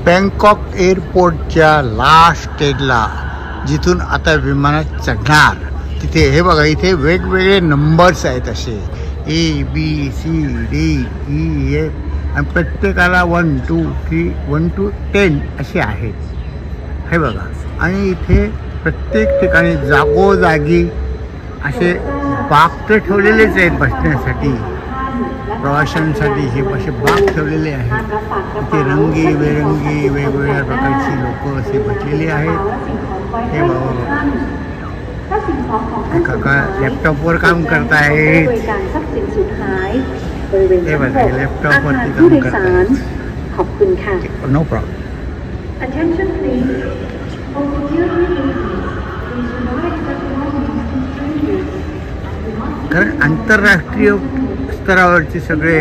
Bangkok एअरपोर्टच्या last स्टेजला जिथून आता विमानात चढणार तिथे हे बघा, इथे वेगवेगळे नंबर्स आहेत असे ABCDE आणि प्रत्येकाला 1 2 3 1 to 10 असे आहेत हे बघा. आणि इथे प्रत्येक ठिकाणी जागोजागी असे बाक तर ठेवलेलेच आहेत बसण्यासाठी, प्रवाशांसाठी हे असे बाक ठेवलेले आहेत. इथे रंगीबेरंगी वेगवेगळ्या प्रकारची लोक असे बसलेली आहेत. हे बघा, काका लॅपटॉपवर काम करतायत. हे बघा, लॅपटॉपवरती काम करतायत. No problem. कारण आंतरराष्ट्रीय स्तरावरचे सगळे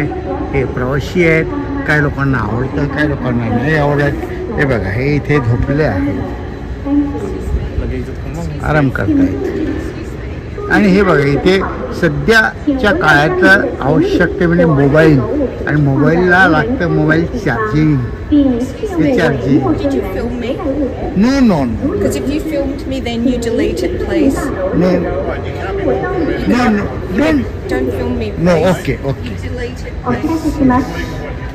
हे प्रवासी आहेत. काही लोकांना आवडतं, काही लोकांना नाही आवडत. हे बघा, हे इथे झोपले आहेत, आराम करतायत. आणि हे बघा, इथे सध्याच्या काळात आवश्यकते म्हणजे मोबाईल, आणि मोबाईलला लागतं मोबाईल चार्जिंग. हे charging. No no no. Because if you filmed me, then you delete it, please. No no no. Don't film me, no. please. Okay okay. Delete it, please.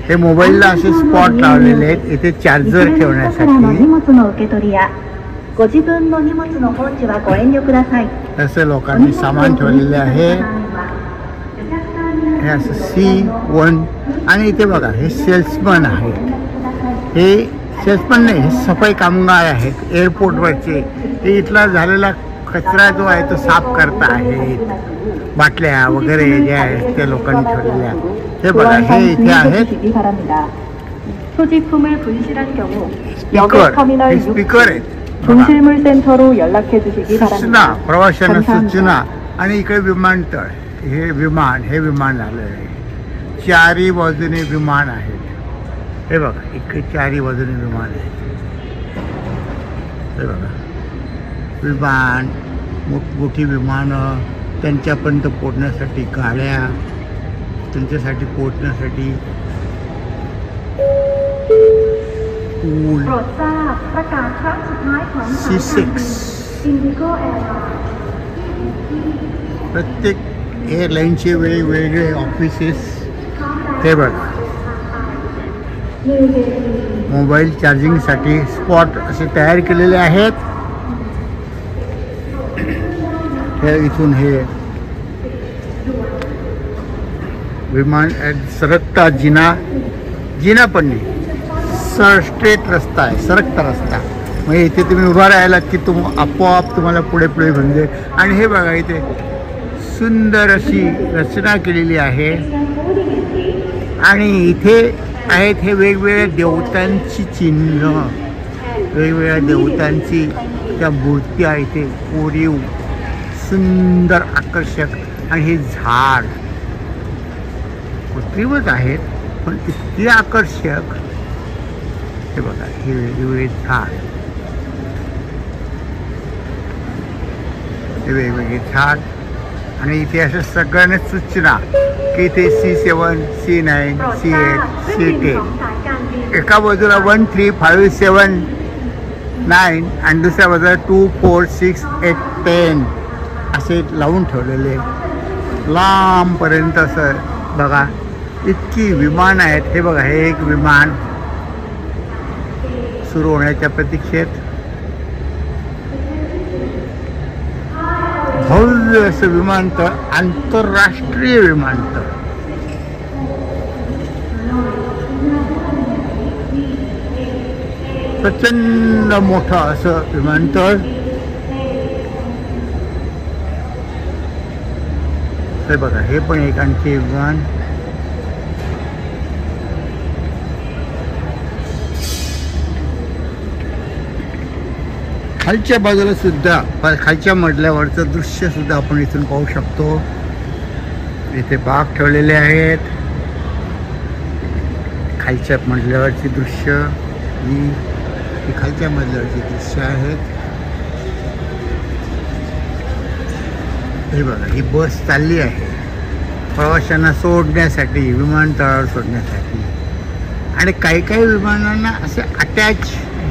हे मोबाईलला असे स्पॉट लावलेले आहेत इथे चार्जर ठेवण्यासाठी. असं लोकांनी सामान ठेवलेले आहे. हे असं C1. आणि इथे बघा, हे सेल्समन आहेत. हे सेल्समन नाही, हे सफाई कामगार आहेत एअरपोर्टवरचे. हे इथला झालेला कचरा जो आहे तो साफ करता आहेत. बाटल्या वगैरे ज्या आहेत त्या लोकांनी ठेवलेल्या. हे बघा, हे इथे आहेत स्पीकर आहेत. सूचना, प्रवाशांना सूचना. आणि इकडे विमानतळ. हे विमान आलं आहे. चारी बाजूने विमान आहेत. हे बघा, इकडे चारी बाजूने विमान आहेत. हे बघा, विमान, मोठमोठी विमानं, त्यांच्यापर्यंत पोचण्यासाठी गाड्या, त्यांच्यासाठी पोचण्यासाठी पूल. C6. प्रत्येक एअरलाईनचे वेगवेगळे ऑफिसेस. हे बघा, मोबाईल चार्जिंगसाठी स्पॉट असे तयार केलेले आहेत. हे इथून हे विमान सरकता जिना पण नाही, स्ट्रेट रस्ता आहे, सरकता रस्ता. म्हणजे इथे तुम्ही उभा राहिलात की आपोआप तुम्हाला पुढे घेऊन जाईल. आणि हे बघा, इथे सुंदर अशी रचना केलेली आहे. आणि इथे आहेत हे वेगवेगळ्या देवतांची चिन्ह, वेगवेगळ्या देवतांची त्या मूर्त्या इथे कोरीव, सुंदर, आकर्षक. आणि हे झाड कृत्रिमच आहेत पण इतके आकर्षक. हे बघा, हे वेगवेगळे झाड, हे वेगवेगळे झाड. आणि इथे असं सगळ्यांना सूचना की इथे C7, C9, C8, C10. एका बाजूला 1 3 5 7 9 आणि दुसऱ्या बाजूला 2 4 6 8 10 असे लावून ठेवलेले लांबपर्यंत. असं बघा, इतकी विमान आहेत. हे बघा, हे एक विमान सुरू होण्याच्या प्रतीक्षेत. भव्य असं विमानतळ, आंतरराष्ट्रीय विमानतळ. प्रचंड मोठं असं विमानतळ. हे बघा, हे पण एक आणखी विमान. खालच्या बाजूला सुद्धा, खालच्या मजल्यावरचं दृश्य सुद्धा आपण इथून पाहू शकतो. इथे बाग ठेवलेले आहेत. खालच्या मजल्यावरची दृश्य, ही खालच्या मजल्यावरची दृश्य आहेत. हे बघा, ही बस चालली आहे प्रवाशांना सोडण्यासाठी, विमानतळावर सोडण्यासाठी. आणि काही काही विमानांना असे अटॅच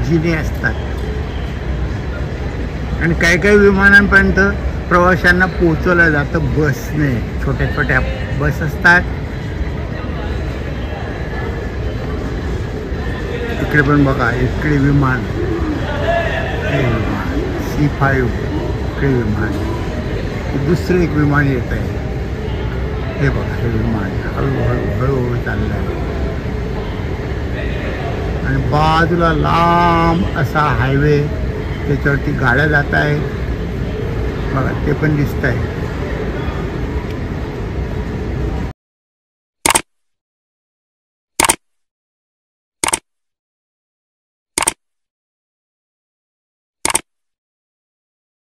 जिने असतात आणि काही काही विमानांपर्यंत प्रवाशांना पोहोचवलं जातं बसने. छोट्या छोट्या बस असतात. इकडे पण बघा, इकडे विमान, हे विमान C5, इकडे विमान, दुसरे एक विमान येत आहे. हे बघा, हे विमान हळूहळू हळूहळू चाललं आहे आणि बाजूला लांब असा हायवे, त्याच्यावरती गाड्या जात आहेत बघा, ते पण दिसत आहे.